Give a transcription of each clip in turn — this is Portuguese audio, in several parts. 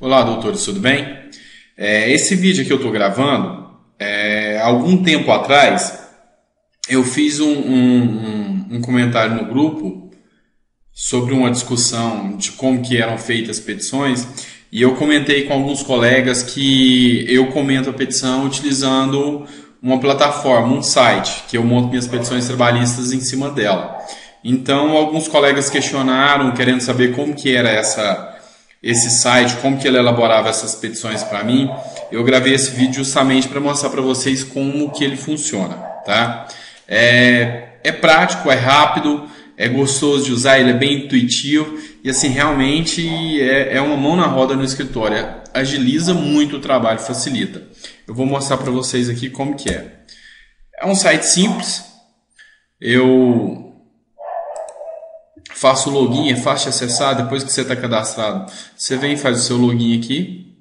Olá, doutores, tudo bem? Esse vídeo que eu estou gravando, algum tempo atrás, eu fiz um comentário no grupo sobre uma discussão de como que eram feitas as petições, e eu comentei com alguns colegas que eu comento a petição utilizando uma plataforma, um site, que eu monto minhas petições trabalhistas em cima dela. Então, alguns colegas questionaram, querendo saber como que era esse site, como que ele elaborava essas petições para mim. Eu gravei esse vídeo justamente para mostrar para vocês como que ele funciona, tá? É prático, é rápido, é gostoso de usar, ele é bem intuitivo e assim, realmente é uma mão na roda no escritório, agiliza muito o trabalho, facilita. Eu vou mostrar para vocês aqui como que é. É um site simples, eu faço o login, é fácil de acessar. Depois que você está cadastrado, você vem e faz o seu login aqui.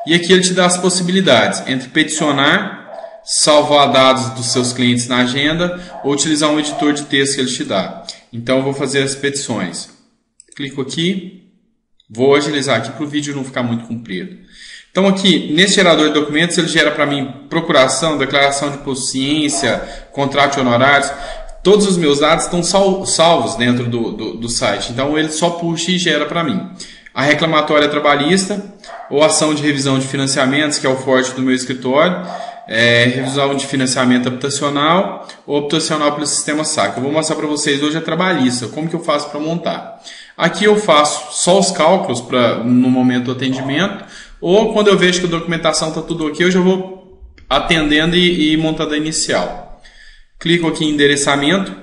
E aqui ele te dá as possibilidades entre peticionar, salvar dados dos seus clientes na agenda ou utilizar um editor de texto que ele te dá. Então eu vou fazer as petições. Clico aqui, vou agilizar aqui para o vídeo não ficar muito comprido. Então aqui, nesse gerador de documentos, ele gera para mim procuração, declaração de imposto de ciência, contrato de honorários. Todos os meus dados estão salvos dentro do site, então ele só puxa e gera para mim. A reclamatória trabalhista ou ação de revisão de financiamentos, que é o forte do meu escritório, revisão de financiamento habitacional ou habitacional pelo sistema SAC. Eu vou mostrar para vocês hoje a trabalhista, como que eu faço para montar. Aqui eu faço só os cálculos no momento do atendimento, ou quando eu vejo que a documentação está tudo ok, eu já vou atendendo e montando a inicial. Clico aqui em endereçamento.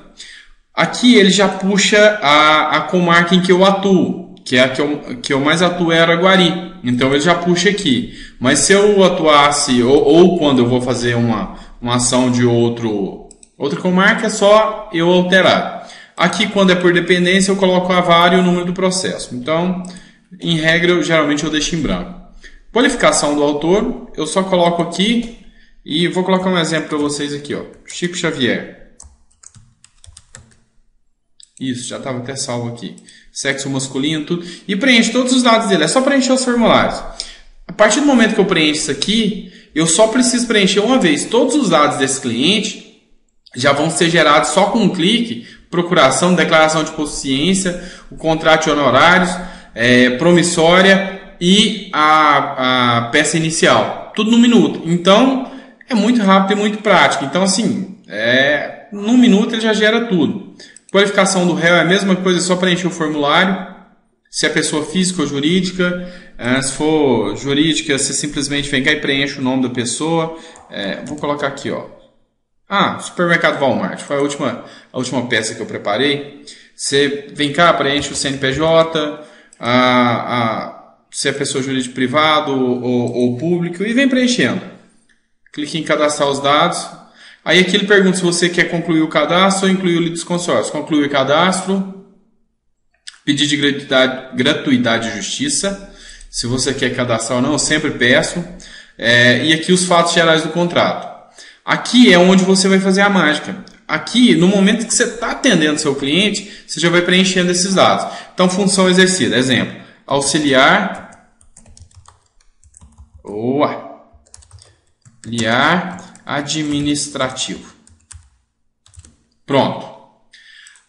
Aqui ele já puxa a comarca em que eu atuo, que é a que eu mais atuo é Araguari. Então ele já puxa aqui. Mas se eu atuasse, ou quando eu vou fazer uma ação de outra comarca, é só eu alterar. Aqui, quando é por dependência, eu coloco a vara e o número do processo. Então, em regra, geralmente eu deixo em branco. Qualificação do autor, eu só coloco aqui. E vou colocar um exemplo para vocês aqui, ó. Chico Xavier. Isso, já estava até salvo aqui. Sexo masculino, tudo. E preenche todos os dados dele. É só preencher os formulários. A partir do momento que eu preencho isso aqui, eu só preciso preencher uma vez. Todos os dados desse cliente já vão ser gerados só com um clique. Procuração, declaração de imposto de ciência, o contrato de honorários, promissória e a peça inicial. Tudo no minuto. Então, é muito rápido e muito prático. Então, assim, num minuto ele já gera tudo. Qualificação do réu é a mesma coisa, é só preencher o formulário. Se é pessoa física ou jurídica. Se for jurídica, você simplesmente vem cá e preenche o nome da pessoa. Vou colocar aqui, ó. Supermercado Walmart. Foi a última peça que eu preparei. Você vem cá, preenche o CNPJ, se é pessoa jurídica privado ou público, e vem preenchendo. Clique em cadastrar os dados. Aí aqui ele pergunta se você quer concluir o cadastro ou incluir o litisconsórcio. Concluir o cadastro. Pedido de gratuidade de justiça. Se você quer cadastrar ou não, eu sempre peço. E aqui os fatos gerais do contrato. Aqui é onde você vai fazer a mágica. Aqui, no momento que você está atendendo seu cliente, você já vai preenchendo esses dados. Então, função exercida. Exemplo. Auxiliar administrativo. Pronto.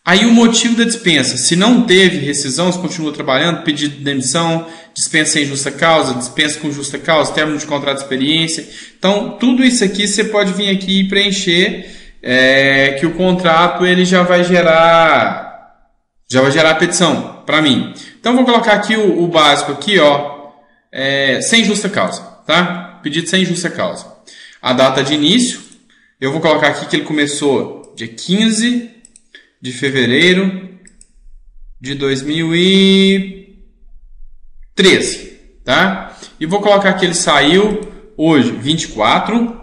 Aí o motivo da dispensa. Se não teve rescisão, você continua trabalhando, pedido de demissão, dispensa sem justa causa, dispensa com justa causa, término de contrato de experiência. Então, tudo isso aqui você pode vir aqui e preencher, que o contrato ele já vai gerar a petição para mim. Então, vou colocar aqui o básico aqui, ó, sem justa causa, tá? Pedido sem justa causa. A data de início, eu vou colocar aqui que ele começou dia 15 de fevereiro de 2013, tá? E vou colocar que ele saiu hoje, 24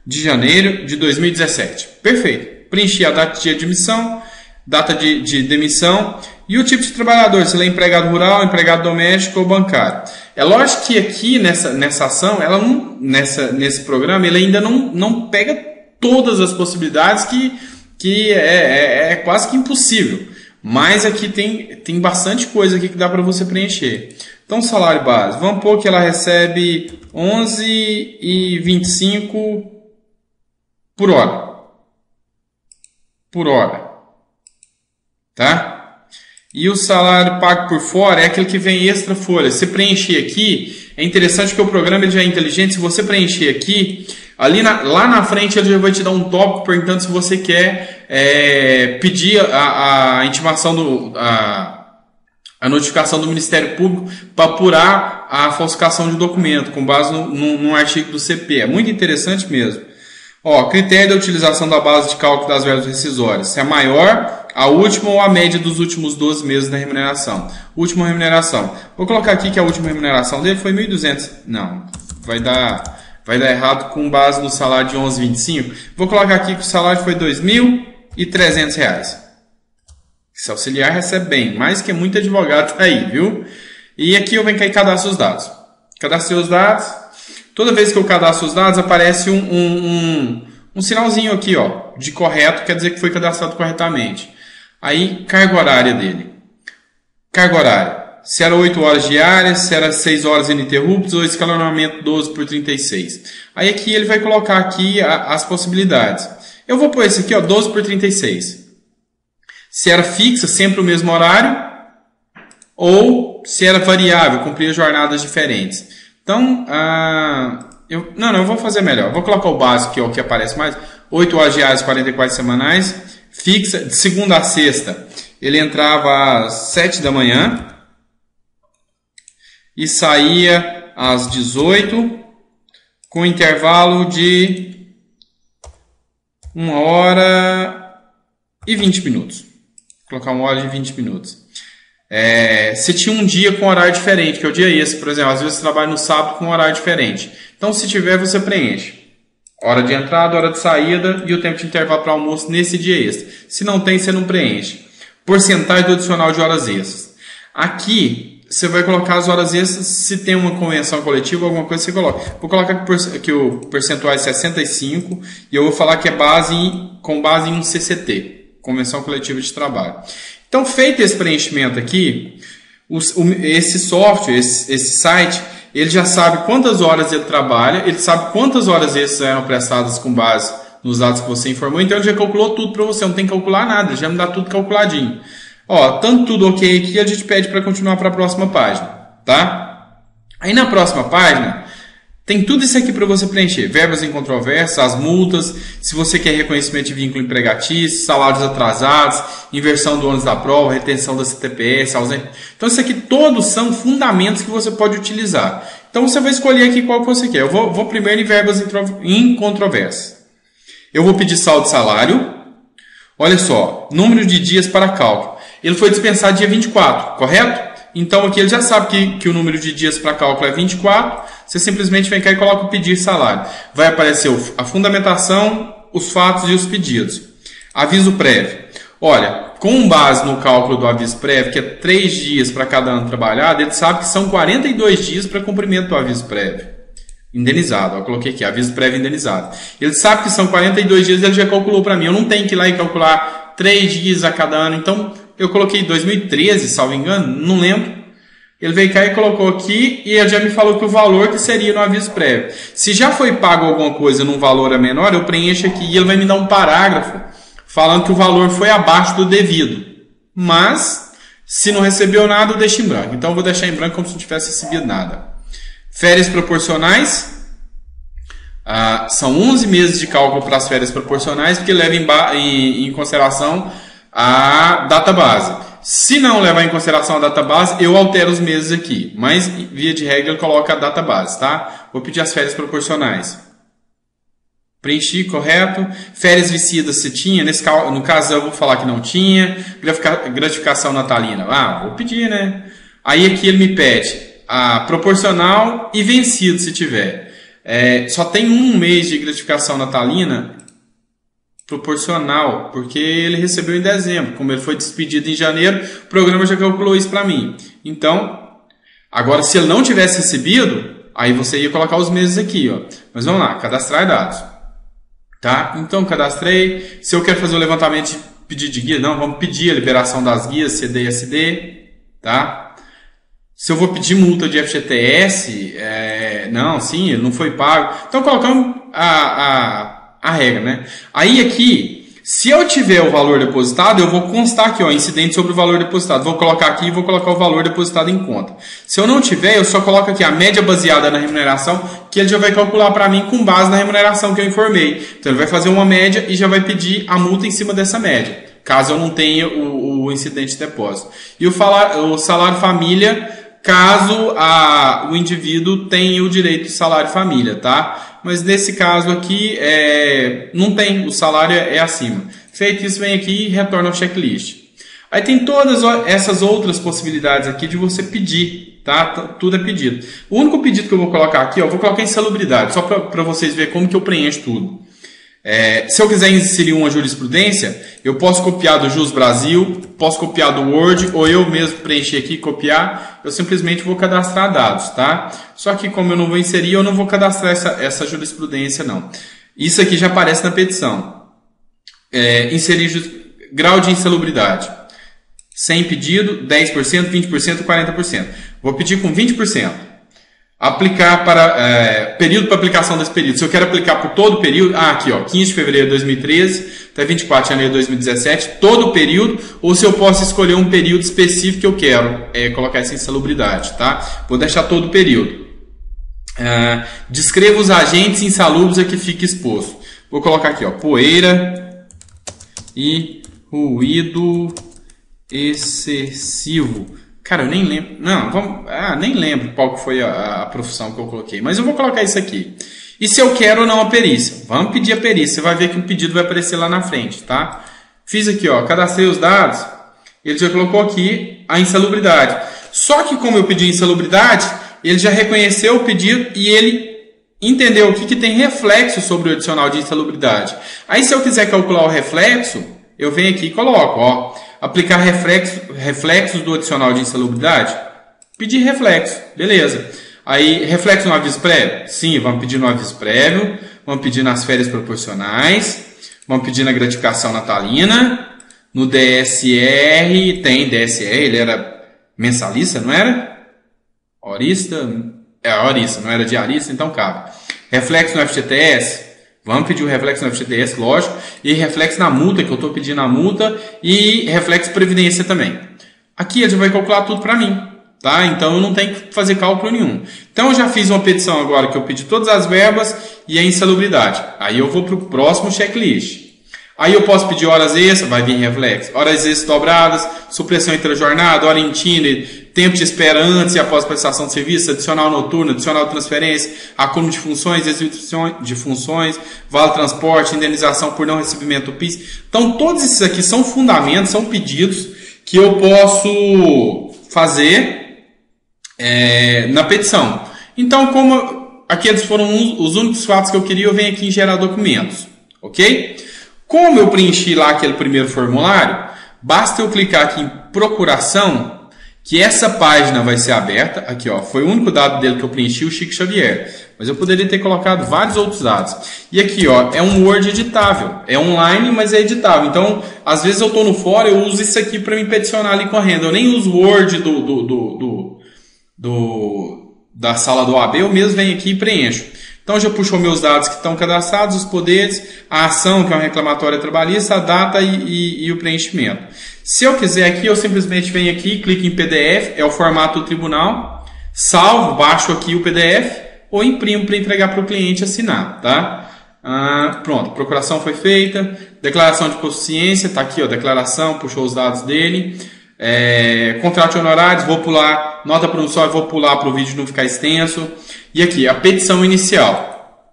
de janeiro de 2017. Perfeito. Preenchi a data de admissão, data de demissão e o tipo de trabalhador, se ele é empregado rural, empregado doméstico ou bancário. É lógico que aqui nessa ação, nesse programa, ele ainda não pega todas as possibilidades que é quase que impossível. Mas aqui tem bastante coisa aqui que dá para você preencher. Então, salário base, vamos pôr que ela recebe 11,25 por hora. Por hora. Tá? E o salário pago por fora é aquele que vem extra folha. Se preencher aqui, é interessante que o programa ele já é inteligente. Se você preencher aqui, lá na frente ele já vai te dar um tópico perguntando se você quer pedir a intimação a notificação do Ministério Público para apurar a falsificação de documento com base num artigo do CP. É muito interessante mesmo. Ó, critério da utilização da base de cálculo das verbas rescisórias. Se é maior, a última ou a média dos últimos 12 meses da remuneração. Última remuneração. Vou colocar aqui que a última remuneração dele foi 1.200. Não, vai dar errado com base no salário de 11,25. Vou colocar aqui que o salário foi R$ 2.300. Esse auxiliar recebe bem, mais que muito advogado tá aí, viu? E aqui eu venho cá e cadastro os dados. Cadastrei os dados. Toda vez que eu cadastro os dados, aparece um sinalzinho aqui, ó, de correto, quer dizer que foi cadastrado corretamente. Aí, carga horária dele. Carga horária. Se era 8 horas diárias, se era 6 horas ininterruptas, ou escalonamento 12 por 36. Aí aqui ele vai colocar aqui as possibilidades. Eu vou pôr esse aqui, ó, 12 por 36. Se era fixa, sempre o mesmo horário, ou se era variável, cumpria jornadas diferentes. Então, eu vou fazer melhor. Vou colocar o básico, que é o que aparece mais. 8 horas diárias, 44 semanais. Fixa, de segunda a sexta, ele entrava às 7 da manhã e saía às 18, com intervalo de 1 hora e 20 minutos. Vou colocar 1 hora e 20 minutos. Se tinha um dia com horário diferente, que é o dia esse, por exemplo, às vezes você trabalha no sábado com horário diferente. Então, se tiver, você preenche. Hora de entrada, hora de saída e o tempo de intervalo para almoço nesse dia extra. Se não tem, você não preenche. Porcentagem do adicional de horas extras. Aqui, você vai colocar as horas extras, se tem uma convenção coletiva, alguma coisa você coloca. Vou colocar que o percentual é 65 e eu vou falar que é com base em um CCT, Convenção Coletiva de Trabalho. Então, feito esse preenchimento aqui, esse software, esse site, ele já sabe quantas horas ele trabalha, ele sabe quantas horas extras eram prestadas com base nos dados que você informou, então ele já calculou tudo para você, não tem que calcular nada, ele já me dá tudo calculadinho. Ó, tanto tudo ok aqui, a gente pede para continuar para a próxima página, tá? Aí na próxima página, tem tudo isso aqui para você preencher. Verbas em controvérsia, as multas, se você quer reconhecimento de vínculo empregatício, salários atrasados, inversão do ônus da prova, retenção da CTPS, ausência. Então, isso aqui todos são fundamentos que você pode utilizar. Então, você vai escolher aqui qual que você quer. Eu vou primeiro em verbas em controvérsia. Eu vou pedir saldo de salário. Olha só, número de dias para cálculo. Ele foi dispensado dia 24, correto? Então, aqui ele já sabe que o número de dias para cálculo é 24. Você simplesmente vem cá e coloca o pedir salário. Vai aparecer a fundamentação, os fatos e os pedidos. Aviso prévio. Olha, com base no cálculo do aviso prévio, que é 3 dias para cada ano trabalhado, ele sabe que são 42 dias para cumprimento do aviso prévio. Indenizado. Eu coloquei aqui, aviso prévio indenizado. Ele sabe que são 42 dias, ele já calculou para mim. Eu não tenho que ir lá e calcular 3 dias a cada ano. Então, eu coloquei 2013, salvo engano, não lembro. Ele veio cá e colocou aqui e ele já me falou que o valor que seria no aviso prévio. Se já foi pago alguma coisa num valor menor, eu preencho aqui e ele vai me dar um parágrafo falando que o valor foi abaixo do devido. Mas, se não recebeu nada, eu deixo em branco. Então, eu vou deixar em branco como se não tivesse recebido nada. Férias proporcionais. São 11 meses de cálculo para as férias proporcionais, porque leva em consideração a data base. Se não levar em consideração a data base, eu altero os meses aqui. Mas, via de regra, eu coloco a data base, tá? Vou pedir as férias proporcionais. Preenchi, correto. Férias vencidas se tinha. No caso, eu vou falar que não tinha. Gratificação natalina. Vou pedir, né? Aí aqui ele me pede a proporcional e vencido, se tiver. Só tem um mês de gratificação natalina proporcional, porque ele recebeu em dezembro. Como ele foi despedido em janeiro, o programa já calculou isso para mim. Então, agora se ele não tivesse recebido, aí você ia colocar os meses aqui, ó. Mas vamos lá, cadastrar dados. Tá? Então, cadastrei. Se eu quero fazer o levantamento de pedido de guia, não, vamos pedir a liberação das guias CD e SD, tá? Se eu vou pedir multa de FGTS, não, sim, ele não foi pago. Então colocamos a regra, né? Aí aqui, se eu tiver o valor depositado, eu vou constar aqui, ó, incidente sobre o valor depositado. Vou colocar aqui e vou colocar o valor depositado em conta. Se eu não tiver, eu só coloco aqui a média baseada na remuneração, que ele já vai calcular para mim com base na remuneração que eu informei. Então ele vai fazer uma média e já vai pedir a multa em cima dessa média, caso eu não tenha o incidente de depósito. E o salário família, caso o indivíduo tenha o direito de salário família, tá? Mas nesse caso aqui, não tem, o salário é acima. Feito isso, vem aqui e retorna ao checklist. Aí tem todas essas outras possibilidades aqui de você pedir, tá? Tudo é pedido. O único pedido que eu vou colocar aqui, ó, vou colocar insalubridade, só para vocês verem como que eu preencho tudo. Se eu quiser inserir uma jurisprudência, eu posso copiar do Jus Brasil, posso copiar do Word, ou eu mesmo preencher aqui e copiar, eu simplesmente vou cadastrar dados, tá? Só que como eu não vou inserir, eu não vou cadastrar essa jurisprudência, não. Isso aqui já aparece na petição. Inserir grau de insalubridade. Sem pedido, 10%, 20%, 40%. Vou pedir com 20%. Aplicar para período para aplicação desse período. Se eu quero aplicar por todo o período, aqui ó, 15 de fevereiro de 2013 até 24 de janeiro de 2017, todo o período, ou se eu posso escolher um período específico que eu quero colocar essa insalubridade, tá? Vou deixar todo o período. Descreva os agentes insalubres a que fica exposto. Vou colocar aqui ó, poeira e ruído excessivo. Cara, eu nem lembro. Não, nem lembro qual que foi a profissão que eu coloquei. Mas eu vou colocar isso aqui. E se eu quero ou não a perícia? Vamos pedir a perícia. Você vai ver que o pedido vai aparecer lá na frente, tá? Fiz aqui, ó, cadastrei os dados. Ele já colocou aqui a insalubridade. Só que como eu pedi insalubridade, ele já reconheceu o pedido e ele entendeu o que tem reflexo sobre o adicional de insalubridade. Aí se eu quiser calcular o reflexo, eu venho aqui e coloco, ó. Aplicar reflexos do adicional de insalubridade? Pedir reflexo, beleza. Aí, reflexo no aviso prévio? Sim, vamos pedir no aviso prévio, vamos pedir nas férias proporcionais, vamos pedir na gratificação natalina, no DSR, tem DSR, ele era mensalista, não era? Horista? Horista, não era diarista, então cabe. Reflexo no FGTS? Vamos pedir o reflexo no FGTS, lógico, e reflexo na multa, que eu estou pedindo a multa, e reflexo previdência também. Aqui ele já vai calcular tudo para mim, tá? Então eu não tenho que fazer cálculo nenhum. Então eu já fiz uma petição agora que eu pedi todas as verbas e a insalubridade. Aí eu vou para o próximo checklist. Aí eu posso pedir horas extras, vai vir reflexo, horas extras dobradas, supressão entre a jornada, hora intine, tempo de espera antes e após prestação de serviço, adicional noturno, adicional de transferência, acúmulo de funções, exibição de funções, vale transporte, indenização por não recebimento do PIS. Então todos esses aqui são fundamentos, são pedidos que eu posso fazer na petição. Então como aqueles foram os únicos fatos que eu queria, eu venho aqui em gerar documentos, ok? Como eu preenchi lá aquele primeiro formulário, basta eu clicar aqui em procuração, que essa página vai ser aberta. Aqui, ó, foi o único dado dele que eu preenchi, o Chico Xavier. Mas eu poderia ter colocado vários outros dados. E aqui, ó, é um Word editável. É online, mas é editável. Então, às vezes eu estou no fórum, eu uso isso aqui para me peticionar ali correndo. Eu nem uso o Word da sala do OAB, eu mesmo venho aqui e preencho. Então já puxou meus dados que estão cadastrados, os poderes, a ação, que é uma reclamatória trabalhista, a data e o preenchimento. Se eu quiser aqui, eu simplesmente venho aqui, clico em PDF, é o formato do tribunal, salvo, baixo aqui o PDF, ou imprimo para entregar para o cliente assinar, tá? Pronto, procuração foi feita, declaração de consciência, está aqui, ó, declaração, puxou os dados dele. Contrato de honorários, vou pular, nota promissória, vou pular para o vídeo não ficar extenso. E aqui, a petição inicial.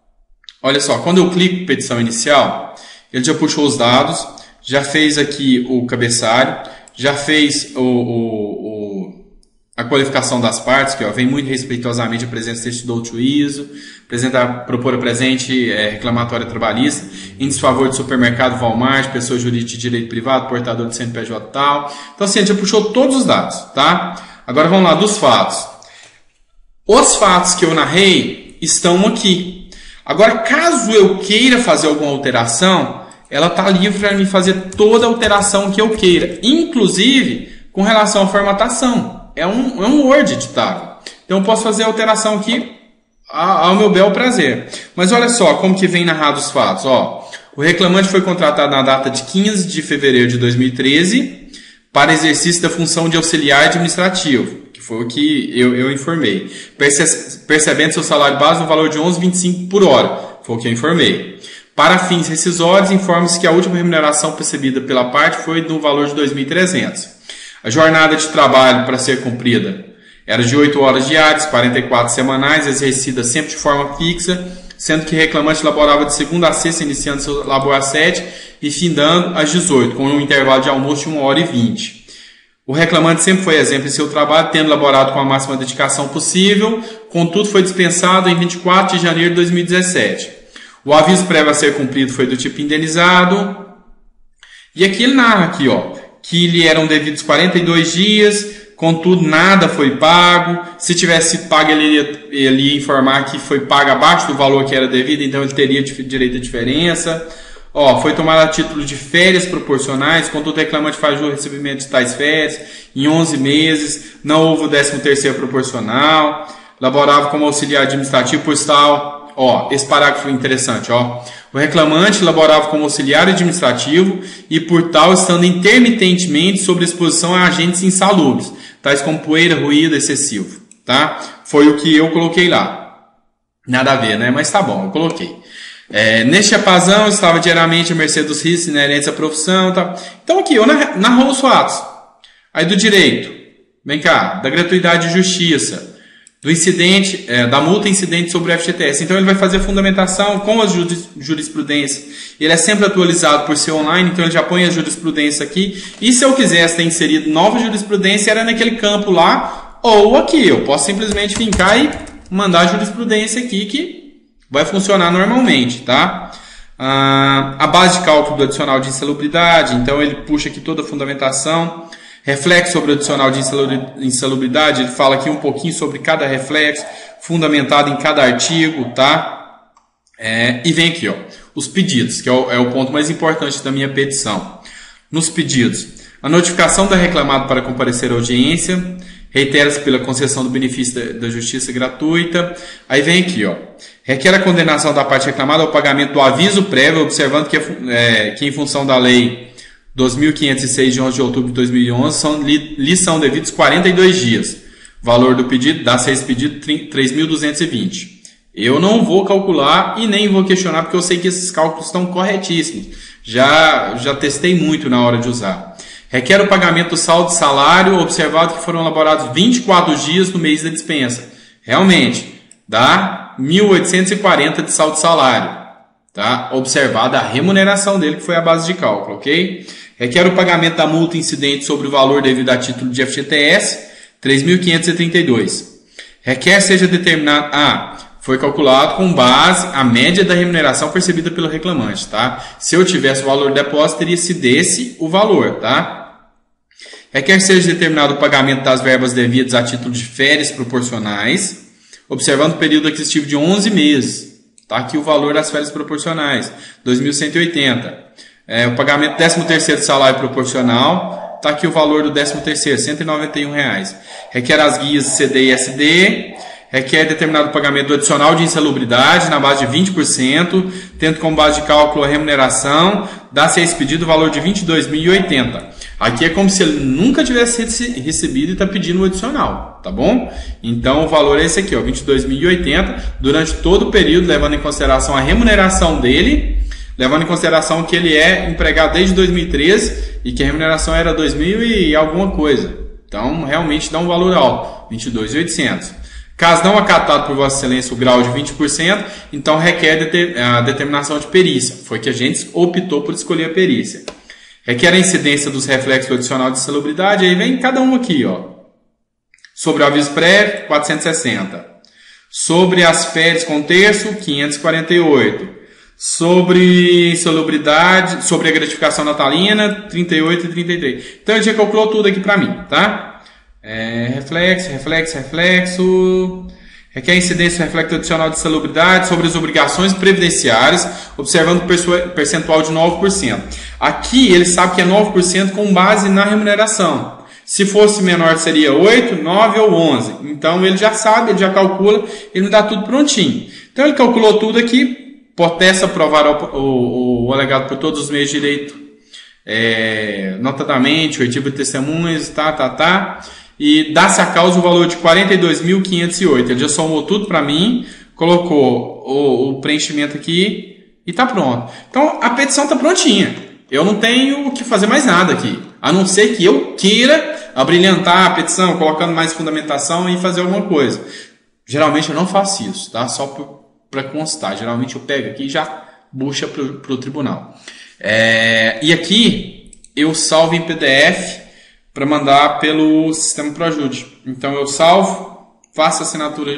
Olha só, quando eu clico em petição inicial, ele já puxou os dados, já fez aqui o cabeçalho, já fez a qualificação das partes, que ó, vem muito respeitosamente apresenta texto do juízo, propor a presente reclamatória trabalhista, em desfavor de supermercado Walmart, pessoa jurídica de direito privado, portador de CNPJ tal. Então assim, a gente já puxou todos os dados, tá? Agora vamos lá, dos fatos. Os fatos que eu narrei estão aqui. Agora, caso eu queira fazer alguma alteração, ela está livre para me fazer toda a alteração que eu queira, inclusive com relação à formatação. É um Word editável. Então eu posso fazer a alteração aqui ao meu bel prazer. Mas olha só como que vem narrado os fatos. Ó, o reclamante foi contratado na data de 15 de fevereiro de 2013 para exercício da função de auxiliar administrativo, que foi o que eu informei, percebendo seu salário base no valor de R$ 11,25 por hora, foi o que eu informei. Para fins rescisórios, informe-se que a última remuneração percebida pela parte foi no valor de R$ 2.300. A jornada de trabalho para ser cumprida era de 8 horas diárias, 44 semanais, exercida sempre de forma fixa, sendo que o reclamante laborava de segunda a sexta, iniciando seu labor às 7 e findando às 18, com um intervalo de almoço de 1 hora e 20. O reclamante sempre foi exemplo em seu trabalho, tendo laborado com a máxima dedicação possível, contudo foi dispensado em 24 de janeiro de 2017. O aviso prévio a ser cumprido foi do tipo indenizado. E aqui ele narra aqui, ó, que lhe eram devidos 42 dias, contudo nada foi pago. Se tivesse sido pago, ele ia informar que foi pago abaixo do valor que era devido, então ele teria direito à diferença. Ó, foi tomado a título de férias proporcionais, contudo o reclamante faz o recebimento de tais férias em 11 meses, não houve o 13º proporcional, laborava como auxiliar administrativo, pois tal. Ó, esse parágrafo é interessante, ó. O reclamante laborava como auxiliar administrativo e, por tal, estando intermitentemente sob exposição a agentes insalubres, tais como poeira, ruído excessivo, tá? Foi o que eu coloquei lá. Nada a ver, né? Mas tá bom, eu coloquei. Neste apazão, estava diariamente à mercê dos riscos inerentes à profissão, tá? Então aqui, eu narrou os fatos. Aí do direito, vem cá, da gratuidade de justiça, do incidente, da multa incidente sobre o FGTS. Então ele vai fazer a fundamentação com as jurisprudências. Ele é sempre atualizado por ser online, então ele já põe a jurisprudência aqui. E se eu quisesse ter inserido nova jurisprudência, era naquele campo lá, ou aqui. Eu posso simplesmente fincar e mandar a jurisprudência aqui, que vai funcionar normalmente, tá? A base de cálculo do adicional de insalubridade, então ele puxa aqui toda a fundamentação. Reflexo sobre o adicional de insalubridade, ele fala aqui um pouquinho sobre cada reflexo, fundamentado em cada artigo, tá? E vem aqui, ó, os pedidos, que é o ponto mais importante da minha petição. Nos pedidos, a notificação da reclamado para comparecer à audiência, reitera-se pela concessão do benefício da justiça gratuita. Aí vem aqui, ó, requer a condenação da parte reclamada ao pagamento do aviso prévio, observando que em função da lei 2.506 de 11 de outubro de 2011, lhe são devidos 42 dias. Valor do pedido, dá 6 pedidos, 3.220. Eu não vou calcular e nem vou questionar, porque eu sei que esses cálculos estão corretíssimos. Já testei muito na hora de usar. Requer o pagamento do saldo de salário, observado que foram elaborados 24 dias no mês da dispensa. Realmente, dá 1.840 de saldo de salário. Tá? Observada a remuneração dele, que foi a base de cálculo, ok? Requer o pagamento da multa incidente sobre o valor devido a título de FGTS, 3.532. Requer seja determinado... foi calculado com base a média da remuneração percebida pelo reclamante, tá? Se eu tivesse o valor do depósito, teria sido esse o valor, tá? Requer seja determinado o pagamento das verbas devidas a título de férias proporcionais, observando o período aquisitivo de 11 meses. Tá aqui o valor das férias proporcionais, 2.180. O pagamento do 13º salário proporcional, está aqui o valor do 13º, R$ 191. Requer as guias CD e SD. Requer determinado pagamento do adicional de insalubridade na base de 20%, tendo como base de cálculo a remuneração, dá-se a esse pedido o valor de R$ 22.080. Aqui é como se ele nunca tivesse recebido e está pedindo o adicional, tá bom? Então o valor é esse aqui, ó, R$ 22.080, durante todo o período, levando em consideração a remuneração dele, levando em consideração que ele é empregado desde 2013 e que a remuneração era 2.000 e alguma coisa. Então realmente dá um valor alto, R$ 22.800. Caso não acatado por Vossa Excelência o grau de 20%, então requer a determinação de perícia. Foi que a gente optou por escolher a perícia. Requer a incidência dos reflexos do adicional de insalubridade, aí vem cada um aqui, ó. Sobre o aviso prévio, 460. Sobre as férias com terço, 548. Sobre insalubridade, sobre a gratificação natalina, 38 e 33. Então ele já calculou tudo aqui para mim, tá? Reflexo. Requer incidência reflexo adicional de salubridade sobre as obrigações previdenciárias, observando percentual de 9%. Aqui ele sabe que é 9% com base na remuneração. Se fosse menor seria 8, 9 ou 11. Então ele já sabe, ele já calcula, ele me dá tudo prontinho. Então ele calculou tudo aqui, protesta aprovar o alegado por todos os meios de direito, notadamente, o artigo de testemunhas, e dá-se a causa o valor de 42.508. Ele já somou tudo para mim, colocou o preenchimento aqui e está pronto. Então a petição está prontinha. Eu não tenho que fazer mais nada aqui, a não ser que eu queira abrilhantar a petição, colocando mais fundamentação e fazer alguma coisa. Geralmente eu não faço isso, tá? Só para constar. Geralmente eu pego aqui e já puxa para o tribunal. E aqui eu salvo em PDF para mandar pelo sistema ProJude. Então eu salvo, faço a assinatura,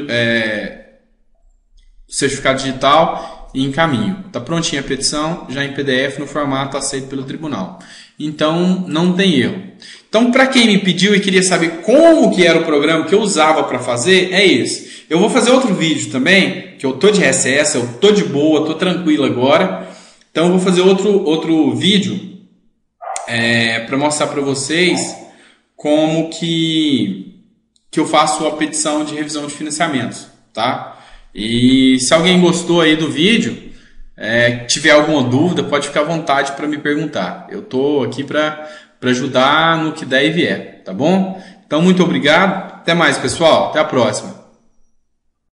certificado digital e encaminho. Está prontinha a petição, já em PDF no formato aceito pelo tribunal. Então não tem erro. Então, para quem me pediu e queria saber como que era o programa que eu usava para fazer, é esse. Eu vou fazer outro vídeo também, que eu tô de recesso, eu tô de boa, tô tranquilo agora. Então eu vou fazer outro vídeo para mostrar para vocês como que eu faço a petição de revisão de financiamentos, tá? E se alguém gostou aí do vídeo, tiver alguma dúvida, pode ficar à vontade para me perguntar. Eu tô aqui para ajudar no que der e vier, tá bom? Então, muito obrigado. Até mais, pessoal. Até a próxima.